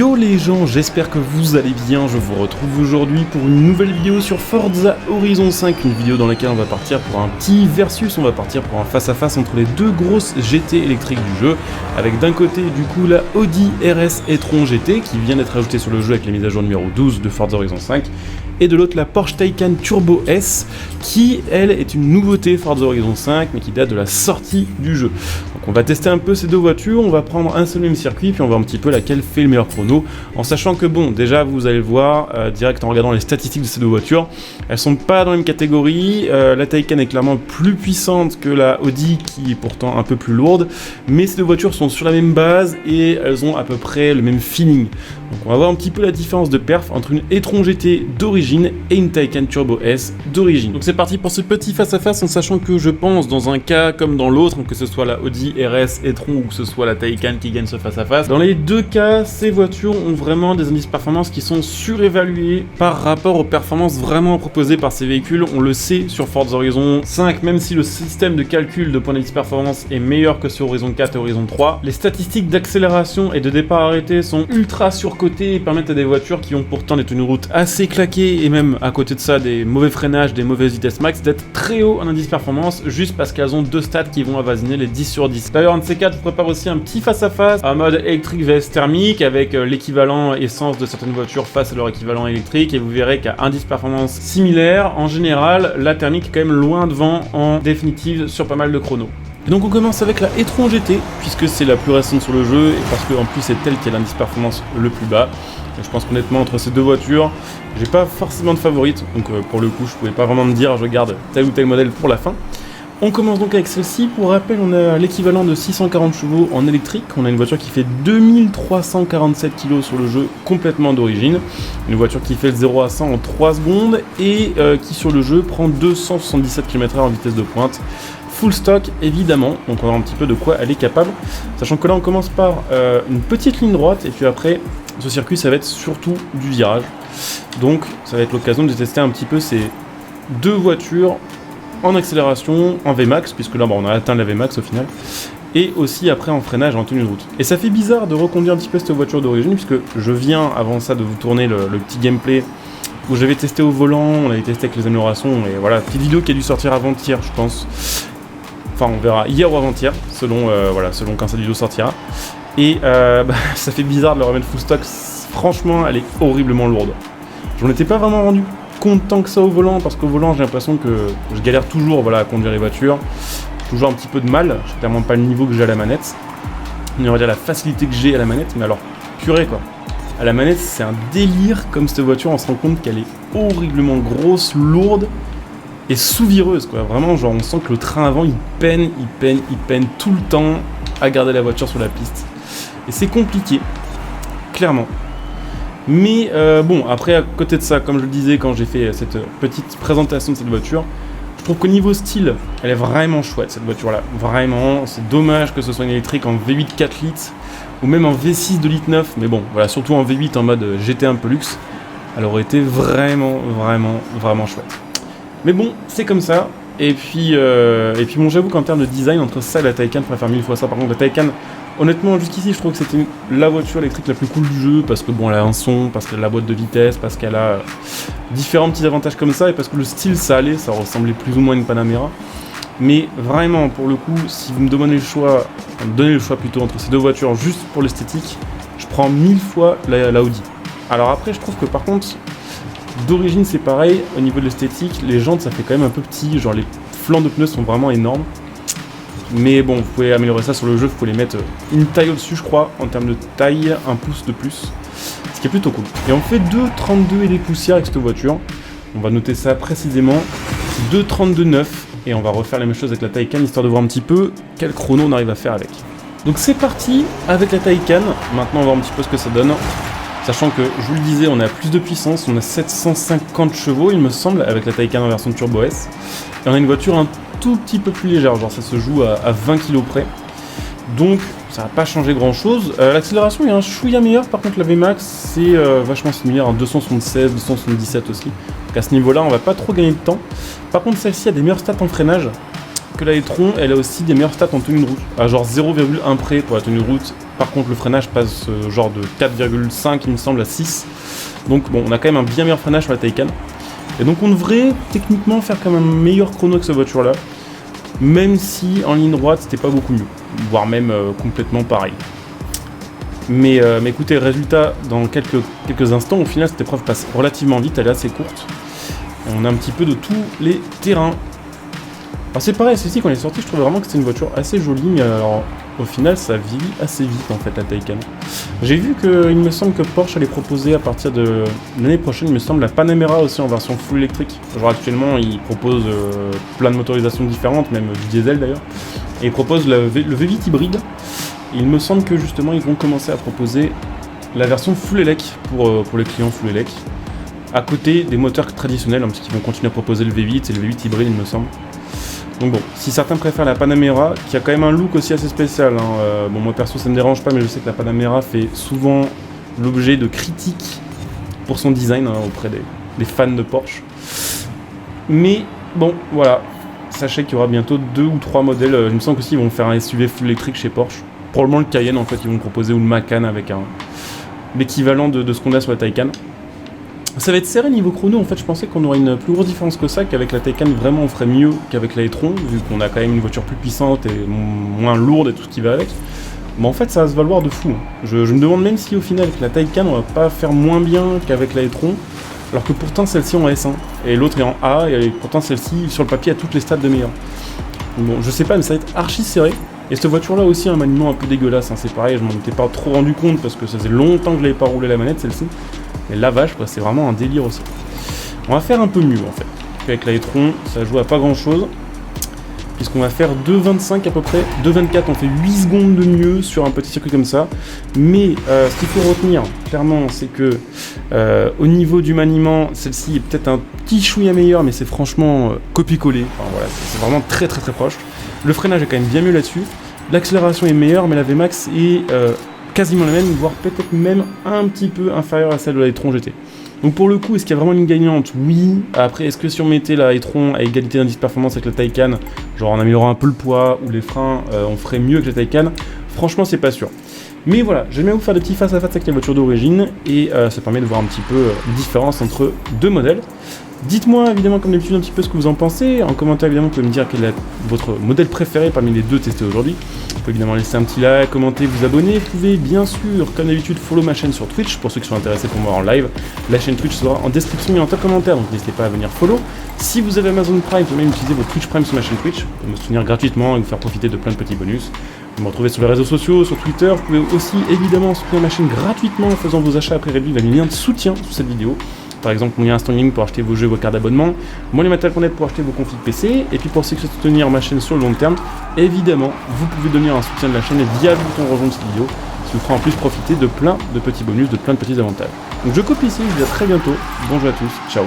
Yo les gens, j'espère que vous allez bien, je vous retrouve aujourd'hui pour une nouvelle vidéo sur Forza Horizon 5, une vidéo dans laquelle on va partir pour un petit versus, on va partir pour un face-à-face entre les deux grosses GT électriques du jeu, avec d'un côté du coup la Audi RS e-tron GT qui vient d'être ajoutée sur le jeu avec la mise à jour numéro 12 de Forza Horizon 5, et de l'autre la Porsche Taycan Turbo S qui elle est une nouveauté Forza Horizon 5 mais qui date de la sortie du jeu. Donc on va tester un peu ces deux voitures, on va prendre un seul même circuit puis on va voir un petit peu laquelle fait le meilleur chrono, en sachant que bon, déjà vous allez le voir direct en regardant les statistiques de ces deux voitures, elles sont pas dans la même catégorie. La Taycan est clairement plus puissante que la Audi qui est pourtant un peu plus lourde, mais ces deux voitures sont sur la même base et elles ont à peu près le même feeling. Donc on va voir un petit peu la différence de perf entre une e-tron GT d'origine et une Taycan Turbo S d'origine. Donc c'est parti pour ce petit face-à-face, en sachant que je pense dans un cas comme dans l'autre, que ce soit la Audi RS e-tron ou que ce soit la Taycan qui gagne ce face-à-face, dans les deux cas, ces voitures ont vraiment des indices performance qui sont surévalués par rapport aux performances vraiment proposées par ces véhicules. On le sait sur Forza Horizon 5, même si le système de calcul de points d'indice performance est meilleur que sur Horizon 4 et Horizon 3, les statistiques d'accélération et de départ arrêté sont ultra surcotées et permettent à des voitures qui ont pourtant des tenues de route assez claquées et même à côté de ça des mauvais freinages, des mauvaises vitesses max, d'être très haut en indice performance juste parce qu'elles ont deux stats qui vont avoisiner les 10 sur 10. D'ailleurs, un de ces quatre prépare aussi un petit face-à-face en mode électrique vs thermique avec l'équivalent essence de certaines voitures face à leur équivalent électrique, et vous verrez qu'à indice performance similaire, en général, la thermique est quand même loin devant en définitive sur pas mal de chronos. Et donc on commence avec la e-tron GT, puisque c'est la plus récente sur le jeu, et parce qu'en plus c'est elle qui a l'indice performance le plus bas. Et je pense qu'honnêtement entre ces deux voitures, j'ai pas forcément de favorite, donc pour le coup je pouvais pas vraiment me dire je garde tel ou tel modèle pour la fin. On commence donc avec celle-ci. Pour rappel, on a l'équivalent de 640 chevaux en électrique. On a une voiture qui fait 2347 kg sur le jeu, complètement d'origine. Une voiture qui fait le 0 à 100 en 3 secondes et qui sur le jeu prend 277 km/h en vitesse de pointe. Full stock évidemment, donc on va voir un petit peu de quoi elle est capable. Sachant que là on commence par une petite ligne droite et puis après ce circuit ça va être surtout du virage. Donc ça va être l'occasion de tester un petit peu ces deux voitures en accélération, en Vmax, puisque là bon, on a atteint la Vmax au final, et aussi après en freinage en tenue de route. Et ça fait bizarre de reconduire un petit peu cette voiture d'origine, puisque je viens avant ça de vous tourner le petit gameplay où j'avais testé au volant, on avait testé avec les améliorations, et voilà, petite vidéo qui a dû sortir avant-hier je pense, enfin on verra, hier ou avant-hier, selon quand cette vidéo sortira, et ça fait bizarre de le remettre full stock, franchement elle est horriblement lourde. Je m'en étais pas vraiment rendu compte tant que ça au volant, parce qu'au volant j'ai l'impression que je galère toujours à conduire les voitures, toujours un petit peu de mal, j'ai clairement pas le niveau que j'ai à la manette, on va dire la facilité que j'ai à la manette, mais alors purée quoi, à la manette c'est un délire comme cette voiture, on se rend compte qu'elle est horriblement grosse, lourde et sous-vireuse quoi, vraiment genre on sent que le train avant il peine tout le temps à garder la voiture sur la piste, et c'est compliqué, clairement. Mais bon, après à côté de ça, comme je le disais quand j'ai fait cette petite présentation de cette voiture, je trouve qu'au niveau style, elle est vraiment chouette cette voiture là, vraiment, c'est dommage que ce soit une électrique en V8 4 litres, ou même en V6 2 litres 9, mais bon, voilà, surtout en V8 en mode GT un peu luxe, elle aurait été vraiment chouette. Mais bon, c'est comme ça, et puis bon, j'avoue qu'en termes de design, entre ça et la Taycan, je préfère 1000 fois ça. Par contre la Taycan, honnêtement, jusqu'ici, je trouve que c'était la voiture électrique la plus cool du jeu, parce que bon, elle a un son, parce qu'elle a la boîte de vitesse, parce qu'elle a différents petits avantages comme ça, et parce que le style, ça allait, ça ressemblait plus ou moins à une Panamera. Mais vraiment, pour le coup, si vous me donnez le choix plutôt entre ces deux voitures, juste pour l'esthétique, je prends 1000 fois la Audi. Alors après, je trouve que par contre, d'origine, c'est pareil, au niveau de l'esthétique, les jantes, ça fait quand même un peu petit, genre les flancs de pneus sont vraiment énormes. Mais bon, vous pouvez améliorer ça sur le jeu, vous pouvez les mettre une taille au-dessus, je crois, en termes de taille, un pouce de plus, ce qui est plutôt cool. Et on fait 2,32 et des poussières avec cette voiture, on va noter ça précisément, 2,32,9, et on va refaire la même chose avec la Taycan, histoire de voir un petit peu quel chrono on arrive à faire avec. Donc c'est parti avec la Taycan, maintenant on va voir un petit peu ce que ça donne, sachant que, je vous le disais, on a plus de puissance, on a 750 chevaux, il me semble, avec la Taycan en version Turbo S, et on a une voiture un tout petit peu plus légère, genre ça se joue à 20 kg près, donc ça va pas changer grand chose. L'accélération est un chouïa meilleur, par contre la Vmax c'est vachement similaire, en 276, 277 aussi, donc à ce niveau là on va pas trop gagner de temps. Par contre celle-ci a des meilleures stats en freinage que la e-tron, elle a aussi des meilleures stats en tenue de route, à genre 0,1 près pour la tenue de route, Par contre le freinage passe genre de 4,5 il me semble à 6. Donc bon, on a quand même un bien meilleur freinage sur la Taycan. Et donc on devrait techniquement faire quand même un meilleur chrono que cette voiture là. Même si en ligne droite c'était pas beaucoup mieux. Voire même complètement pareil. Mais écoutez, résultat dans quelques instants, au final cette épreuve passe relativement vite, elle est assez courte. Et on a un petit peu de tous les terrains. Alors c'est pareil, celle-ci quand elle est sortie, je trouvais vraiment que c'était une voiture assez jolie, mais alors au final ça vieillit assez vite en fait la Taycan. J'ai vu qu'il me semble que Porsche allait proposer à partir de l'année prochaine, il me semble, la Panamera aussi en version full électrique. Genre actuellement ils proposent plein de motorisations différentes, même du diesel d'ailleurs. Et ils proposent le V8 hybride. Et il me semble que justement ils vont commencer à proposer la version full elec pour les clients full elec. À côté des moteurs traditionnels, hein, parce qu'ils vont continuer à proposer le V8 et le V8 hybride il me semble. Donc bon, si certains préfèrent la Panamera, qui a quand même un look aussi assez spécial, hein, bon moi perso ça me dérange pas, mais je sais que la Panamera fait souvent l'objet de critiques pour son design hein, auprès des fans de Porsche. Mais bon, voilà, sachez qu'il y aura bientôt 2 ou 3 modèles, il me semble qu'aussi ils vont faire un SUV full électrique chez Porsche. Probablement le Cayenne en fait, ils vont proposer, ou le Macan avec l'équivalent de ce qu'on a sur la Taycan. Ça va être serré niveau chrono, en fait je pensais qu'on aurait une plus grosse différence que ça, qu'avec la Taycan vraiment on ferait mieux qu'avec la e-tron, vu qu'on a quand même une voiture plus puissante et moins lourde et tout ce qui va avec. Mais en fait ça va se valoir de fou. Je me demande même si au final avec la Taycan on va pas faire moins bien qu'avec la e-tron, alors que pourtant celle-ci en S1, et l'autre est en A, et pourtant celle-ci sur le papier a toutes les stats de meilleur. Bon je sais pas mais ça va être archi serré. Et cette voiture là aussi a un maniement un peu dégueulasse, hein. C'est pareil, je m'en étais pas trop rendu compte parce que ça faisait longtemps que je l'avais pas roulé la manette celle-ci. Mais la vache, c'est vraiment un délire aussi. On va faire un peu mieux en fait. Avec la e-tron, ça joue à pas grand chose. Puisqu'on va faire 2,25 à peu près. 2,24, on fait 8 secondes de mieux sur un petit circuit comme ça. Mais ce qu'il faut retenir, clairement, c'est que au niveau du maniement, celle-ci est peut-être un petit chouïa meilleur, mais c'est franchement copier-coller. Enfin voilà, c'est vraiment très très très proche. Le freinage est quand même bien mieux là-dessus. L'accélération est meilleure, mais la Vmax est quasiment la même, voire peut-être même un petit peu inférieure à celle de la e-tron GT. Donc pour le coup, est-ce qu'il y a vraiment une gagnante? Oui. Après, est-ce que si on mettait la e-tron à égalité d'indice performance avec la Taycan, genre en améliorant un peu le poids ou les freins, on ferait mieux que la Taycan? Franchement, c'est pas sûr. Mais voilà, j'aime bien vous faire des petits face-à-face avec les voitures d'origine, et ça permet de voir un petit peu la différence entre deux modèles. Dites-moi évidemment comme d'habitude un petit peu ce que vous en pensez. En commentaire évidemment vous pouvez me dire quel est votre modèle préféré parmi les deux testés aujourd'hui. Vous pouvez évidemment laisser un petit like, commenter, vous abonner. Vous pouvez bien sûr comme d'habitude follow ma chaîne sur Twitch pour ceux qui sont intéressés pour me voir en live. La chaîne Twitch sera en description et en top commentaire, donc n'hésitez pas à venir follow. Si vous avez Amazon Prime, vous pouvez même utiliser votre Twitch Prime sur ma chaîne Twitch pour me soutenir gratuitement et vous faire profiter de plein de petits bonus. Vous me retrouvez sur les réseaux sociaux, sur Twitter. Vous pouvez aussi évidemment soutenir ma chaîne gratuitement en faisant vos achats après réduit. Il y a un lien de soutien sous cette vidéo. Par exemple, mon lien Instant Gaming pour acheter vos jeux, vos cartes d'abonnement, moneymaterial.net pour acheter vos configs PC, et puis pour ceux qui souhaitent soutenir ma chaîne sur le long terme, évidemment, vous pouvez donner un soutien de la chaîne via le bouton rejoindre cette vidéo, qui vous fera en plus profiter de plein de petits bonus, de plein de petits avantages. Donc je coupe ici, je vous dis à très bientôt, bonjour à tous, ciao.